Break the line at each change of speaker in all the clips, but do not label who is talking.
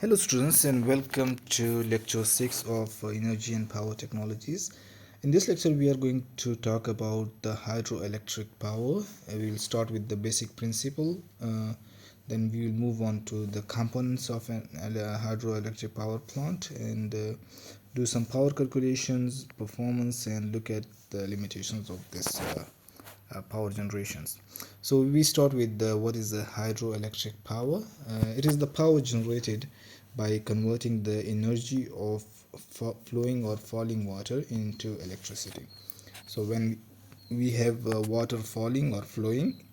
Hello students and welcome to lecture 6 of Energy and Power Technologies. In this lecture we are going to talk about the hydroelectric power. We will start with the basic principle, then we will move on to the components of an hydroelectric power plant and do some power calculations, performance, and look at the limitations of this power generations. So we start with what is the hydroelectric power. It is the power generated by converting the energy of flowing or falling water into electricity. So when we have water falling or flowing,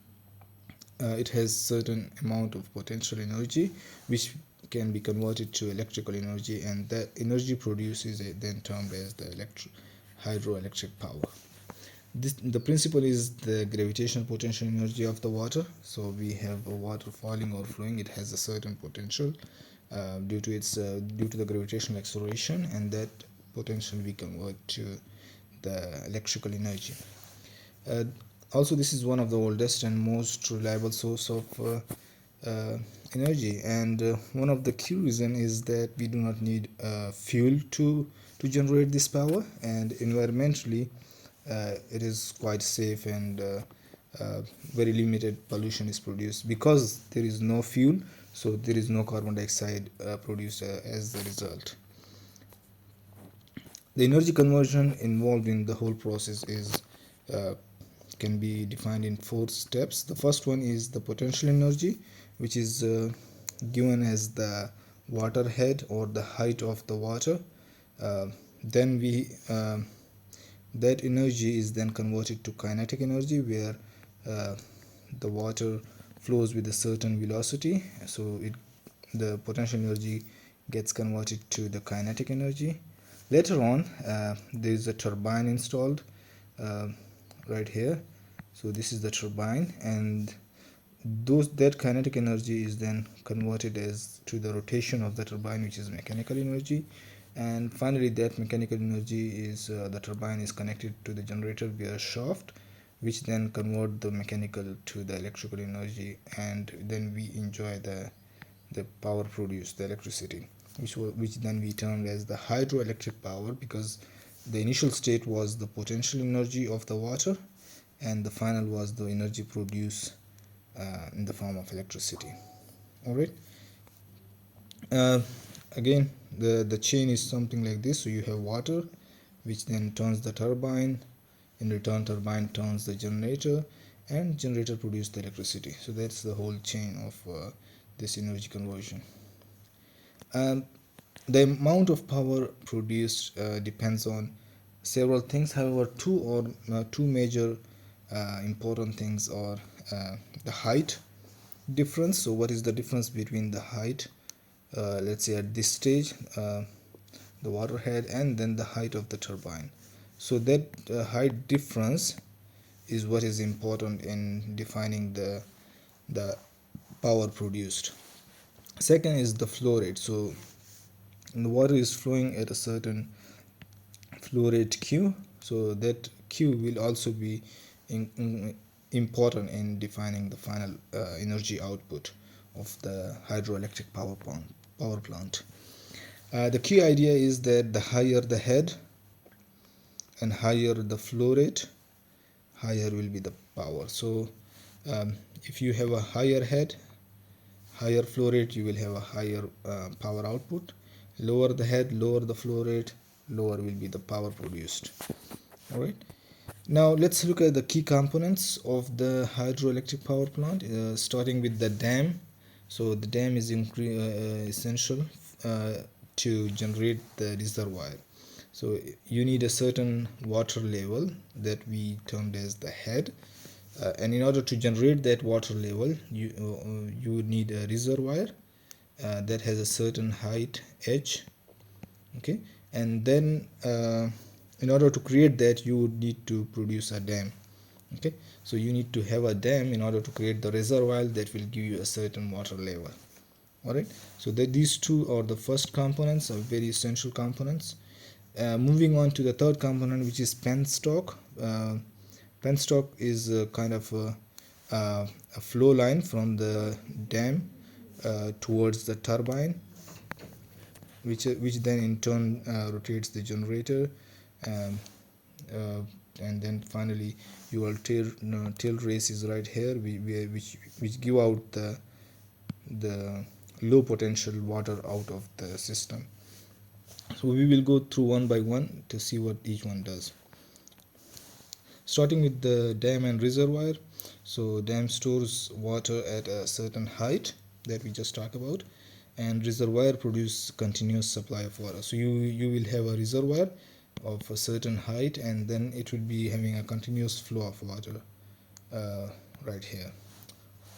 it has certain amount of potential energy which can be converted to electrical energy, and that energy produces is then termed as the hydroelectric power. The principle is the gravitational potential energy of the water. So we have water falling or flowing, it has a certain potential due to the gravitational acceleration, and that potential we convert to the electrical energy. uh, Also, this is one of the oldest and most reliable source of energy, and one of the key reason is that we do not need fuel to generate this power, and environmentally it is quite safe, and very limited pollution is produced because there is no fuel, so there is no carbon dioxide produced as the result. The energy conversion involved in the whole process is can be defined in 4 steps. The first one is the potential energy, which is given as the water head or the height of the water. Then that energy is then converted to kinetic energy, where uh, the water flows with a certain velocity, so the potential energy gets converted to the kinetic energy. Later on, there is a turbine installed right here. So this is the turbine, and that kinetic energy is then converted as to the rotation of the turbine, which is mechanical energy. And finally, that mechanical energy is the turbine is connected to the generator via shaft, which then convert the mechanical to the electrical energy, and then we enjoy the power produced, the electricity, which then we termed as the hydroelectric power, because the initial state was the potential energy of the water, and the final was the energy produced in the form of electricity. All right. uh, Again, the chain is something like this. So you have water, which then turns the turbine. In return, turbine turns the generator, and generator produces the electricity. So that's the whole chain of this energy conversion. um, the amount of power produced depends on several things. However, two major important things are the height difference. So what is the difference between the height, let's say at this stage, the water head, and then the height of the turbine? So that height difference is what is important in defining the power produced. Second is the flow rate. So the water is flowing at a certain flow rate Q, so that Q will also be important in defining the final energy output of the hydroelectric power plant. The key idea is that the higher the head and higher the flow rate, higher will be the power. So if you have a higher head, higher flow rate, you will have a higher power output. Lower the head, lower the flow rate, lower will be the power produced. All right. Now let's look at the key components of the hydroelectric power plant, starting with the dam. So the dam is essential to generate the reservoir. So you need a certain water level that we termed as the head, and in order to generate that water level, you would need a reservoir that has a certain height h. Okay, and then in order to create that, you would need to produce a dam. Okay, so you need to have a dam in order to create the reservoir that will give you a certain water level. All right, so these two are the first components, are very essential components. Moving on to the third component, which is penstock. Penstock is a kind of a flow line from the dam towards the turbine. which then in turn rotates the generator, um, uh, and then finally your tail race is right here, which give out the low potential water out of the system. So we will go through one by one to see what each one does. Starting with the dam and reservoir. So dam stores water at a certain height that we just talked about, and reservoir produce continuous supply of water. So you will have a reservoir of a certain height, and then it will be having a continuous flow of water right here.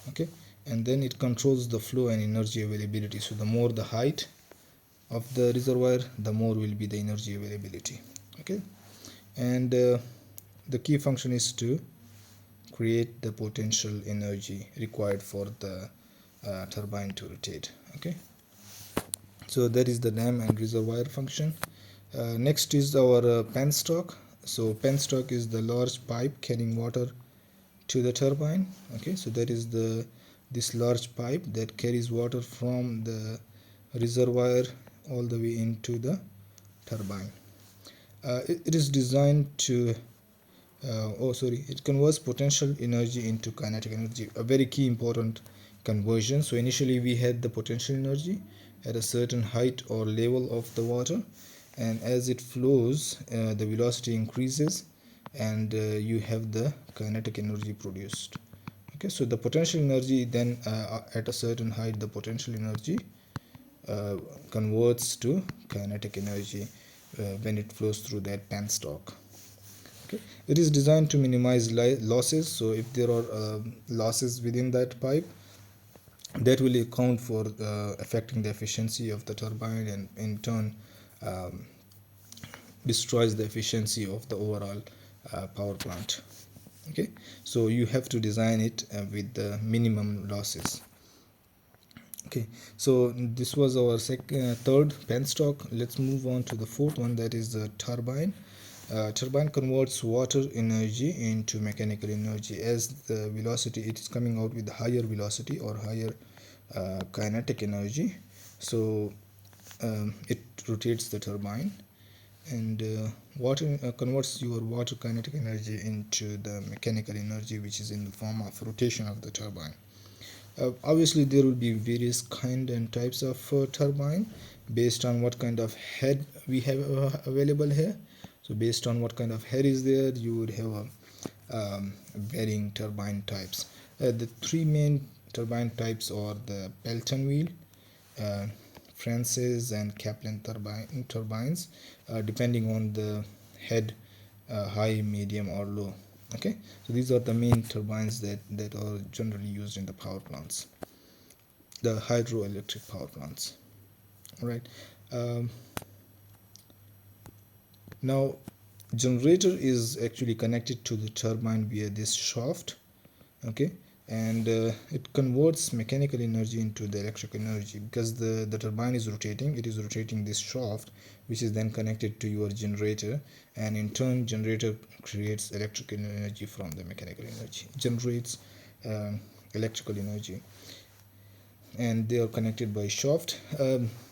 Okay, and then it controls the flow and energy availability. So the more the height of the reservoir, the more will be the energy availability. Okay, and the key function is to create the potential energy required for the turbine to rotate. Okay, so that is the dam and reservoir function. Next is our penstock. So penstock is the large pipe carrying water to the turbine. Okay, so that is this large pipe that carries water from the reservoir all the way into the turbine. It is designed to it converts potential energy into kinetic energy, a very key important conversion. So initially we had the potential energy at a certain height or level of the water, and as it flows the velocity increases, and you have the kinetic energy produced. Okay, so the potential energy then at a certain height, the potential energy converts to kinetic energy when it flows through that penstock. Okay, it is designed to minimize losses. So if there are losses within that pipe, that will account for affecting the efficiency of the turbine, and in turn destroys the efficiency of the overall power plant. Okay, so you have to design it with the minimum losses. Okay, so this was our third penstock. Let's move on to the fourth one, that is the turbine. Turbine converts water energy into mechanical energy. As the velocity, it is coming out with higher velocity or higher kinetic energy, so it rotates the turbine, and water converts your water kinetic energy into the mechanical energy, which is in the form of rotation of the turbine. Obviously there will be various kind and types of turbine based on what kind of head we have available here. So based on what kind of head is there, you would have varying turbine types. The three main turbine types are the Pelton wheel, Francis and Kaplan turbines, depending on the head, high, medium or low. Okay, so these are the main turbines that are generally used in the power plants, the hydroelectric power plants. All right, now generator is actually connected to the turbine via this shaft. Okay, and it converts mechanical energy into the electric energy, because the turbine is rotating. It is rotating this shaft, which is then connected to your generator, and in turn generator creates electrical energy from the mechanical energy, generates electrical energy, and they are connected by shaft.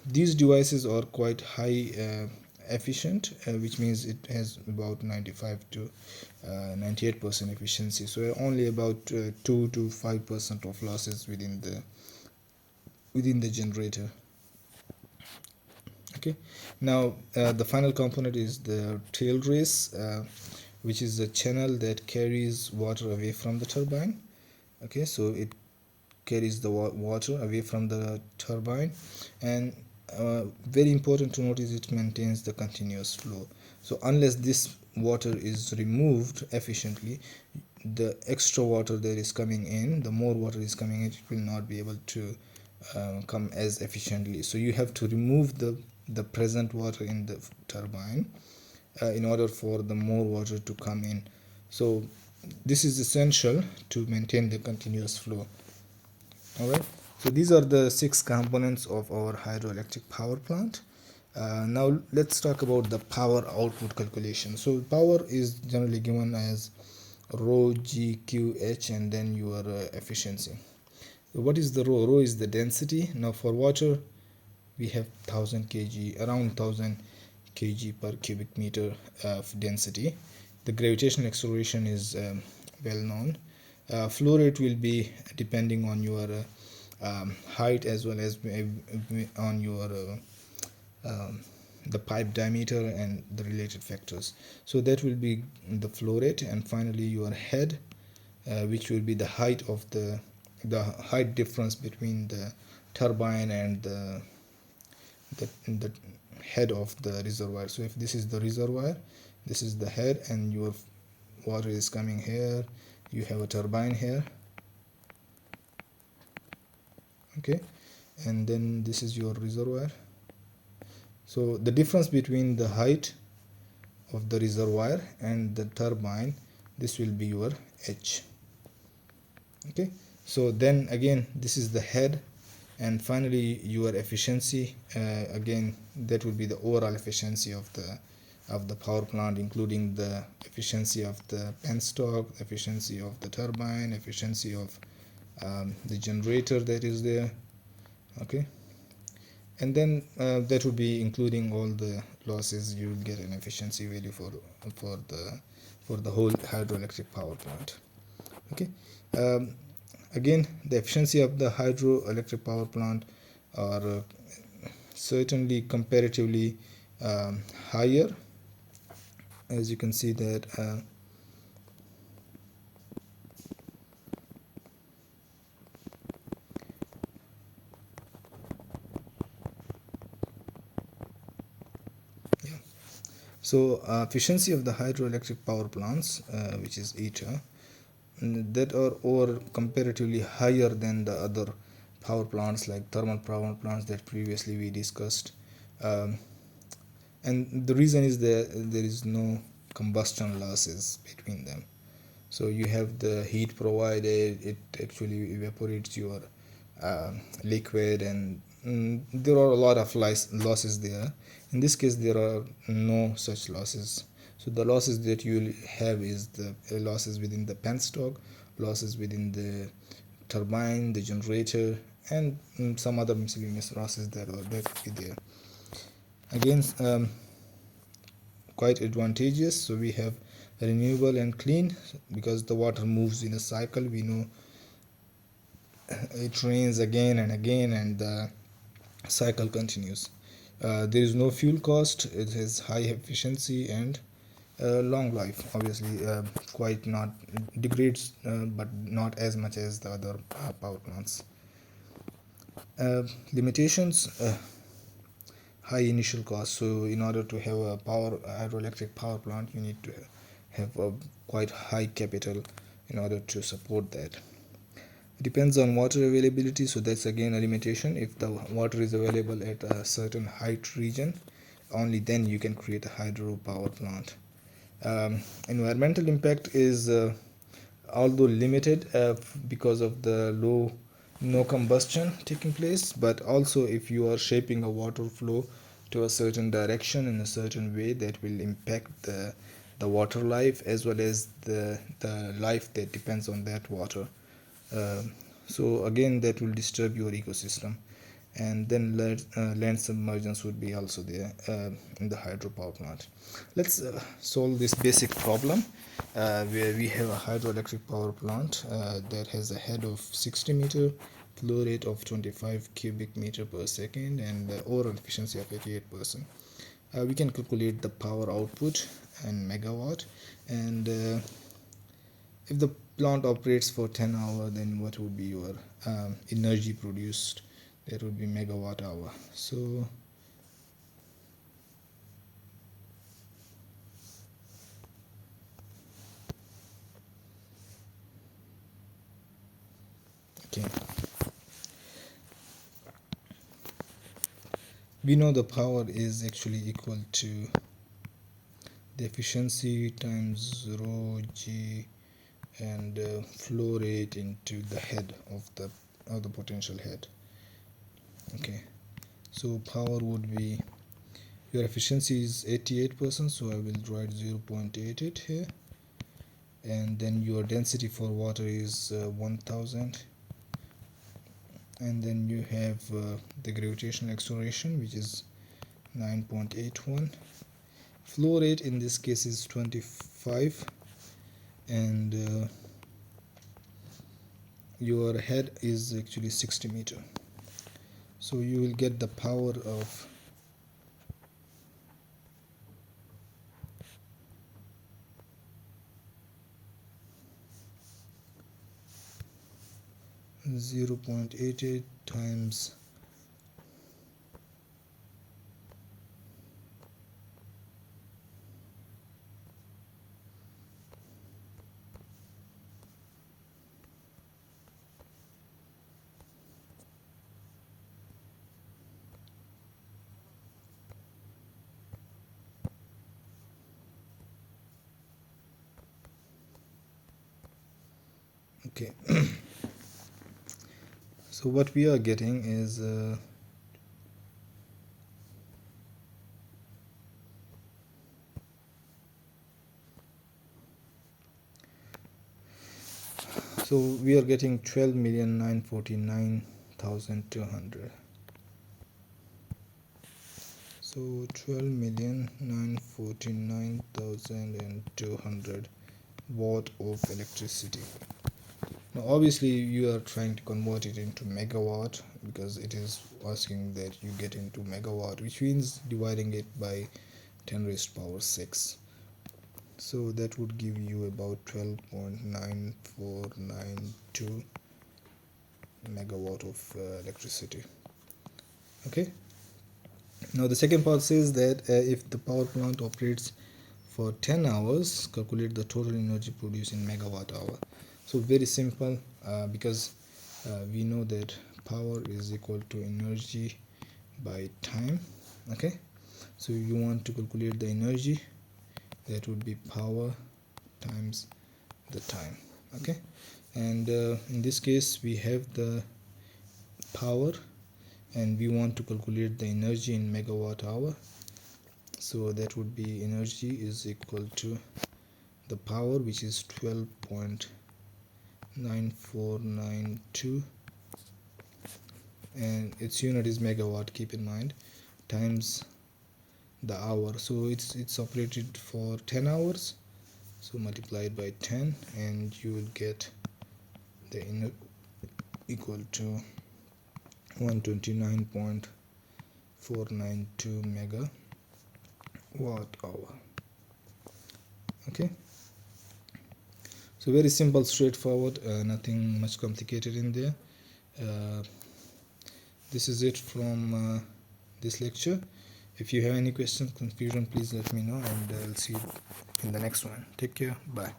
These devices are quite high efficient, which means it has about 95 to 98% efficiency, so only about 2 to 5% of losses within the generator. Okay, now the final component is the tail race, which is a channel that carries water away from the turbine. Okay, so it carries the water away from the turbine, and very important to note is it maintains the continuous flow. So unless this water is removed efficiently, the extra water that is coming in, the more water is coming in, it will not be able to come as efficiently. So you have to remove the present water in the turbine in order for the more water to come in. So this is essential to maintain the continuous flow. Alright, so these are the 6 components of our hydroelectric power plant. Now let's talk about the power output calculation. So power is generally given as ρgQH and then your efficiency. So what is the rho? Rho is the density. Now for water we have 1000 kg, around 1000 kg per cubic meter of density. The gravitational acceleration is well known. Flow rate will be depending on your height, as well as on your the pipe diameter and the related factors. So that will be the flow rate. And finally your head, which will be the height of the height difference between the turbine and the head of the reservoir. So if this is the reservoir, this is the head, and your water is coming here, you have a turbine here, okay, and then this is your reservoir. So the difference between the height of the reservoir and the turbine, this will be your H. Okay, so then again this is the head, and finally your efficiency, again that will be the overall efficiency of the power plant, including the efficiency of the penstock, efficiency of the turbine, efficiency of the generator that is there. Okay, and then that would be including all the losses. You will get an efficiency value for the whole hydroelectric power plant. Okay, again the efficiency of the hydroelectric power plant are certainly comparatively higher, as you can see that so efficiency of the hydroelectric power plants, which is ETA, that are over comparatively higher than the other power plants like thermal power plants that previously we discussed. And the reason is that there is no combustion losses between them. So you have the heat provided, it actually evaporates your liquid, and there are a lot of losses there. In this case there are no such losses. So the losses that you will have is the losses within the penstock, losses within the turbine, the generator, and some other miscellaneous losses that will be there. Again, quite advantageous. So we have renewable and clean, because the water moves in a cycle. We know it rains again and again, and the cycle continues. There is no fuel cost. It has high efficiency and long life. Obviously, quite not degrades, but not as much as the other power plants. Limitations: high initial cost. So in order to have a hydroelectric power plant, you need to have a quite high capital in order to support that. It depends on water availability, so that's again a limitation. If the water is available at a certain height region, only then you can create a hydropower plant. Environmental impact is although limited because of the no combustion taking place, but also if you are shaping a water flow to a certain direction in a certain way, that will impact the water life, as well as the life that depends on that water. So again that will disturb your ecosystem. And then land submergence would be also there in the hydropower plant. Let's solve this basic problem where we have a hydroelectric power plant that has a head of 60 meter, flow rate of 25 cubic meter per second, and overall efficiency of 88%. We can calculate the power output in megawatt, and if the plant operates for 10 hours, then what would be your energy produced? That would be megawatt hour. So okay, we know the power is actually equal to the efficiency times rho g and flow rate into the head of the potential head. Okay, so power would be, your efficiency is 88%, so I will write 0.88 here, and then your density for water is 1000, and then you have the gravitational acceleration, which is 9.81. Flow rate in this case is 25, and your head is actually 60 meter. So you will get the power of 0.88 times 0.88. Okay. So what we are getting is so we are getting 12,949,200. So 12,949,200 watt of electricity. Now obviously you are trying to convert it into megawatt, because it is asking that you get into megawatt, which means dividing it by 10 raised power 6. So that would give you about 12.9492 megawatt of electricity. Okay. Now the second part says that if the power plant operates for 10 hours, calculate the total energy produced in megawatt hour. So very simple, because we know that power is equal to energy by time. Okay, so you want to calculate the energy, that would be power times the time. Okay, and in this case we have the power and we want to calculate the energy in megawatt hour. So that would be energy is equal to the power, which is 12.9492, and its unit is megawatt, keep in mind, times the hour. So it's operated for 10 hours, so multiplied by 10, and you will get the inner equal to 129.492 megawatt hour. Okay, so very simple, straightforward, nothing much complicated in there. This is it from this lecture. If you have any questions, confusion, please let me know, and I'll see you in the next one. Take care. Bye.